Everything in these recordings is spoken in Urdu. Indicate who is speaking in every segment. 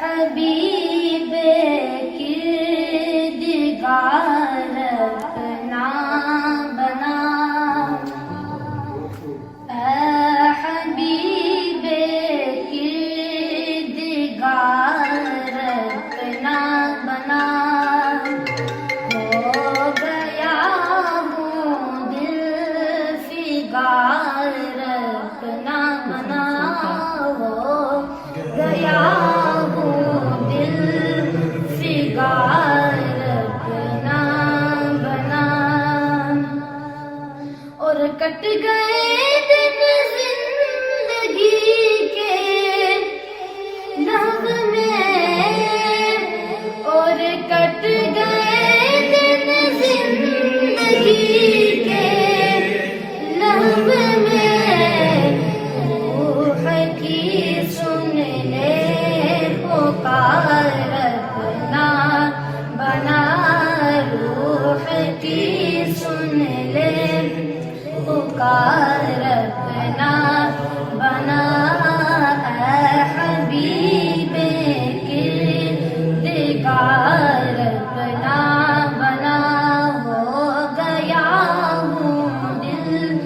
Speaker 1: حبیب کردگار اپنا بنا، حبیب کردگار اپنا بنا، ہو گیا ہوں دل فگار اپنا بنا، ہو گیا ہوں دل فگار اپنا بنا، اور کٹ گئے دن زندگی کے لب میں، اور کٹ گئے دن زندگی کے لب میں، روح کی سن لے پکار اپنا بنا، روح کی سن لے پکار اپنا بنا، اے حبیب کردگار اپنا بنا، ہو گیا ہوں دل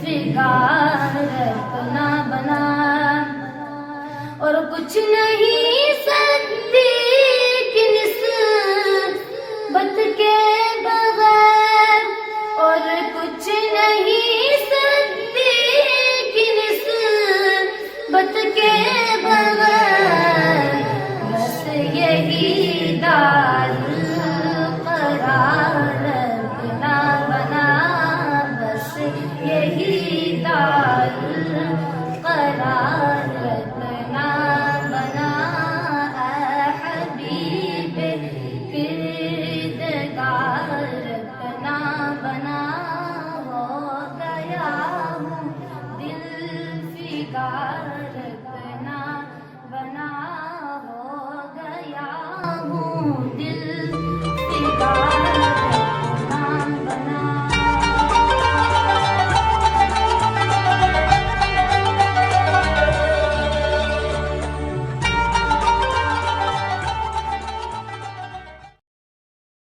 Speaker 1: فگار اپنا بنا، اور کچھ نہیں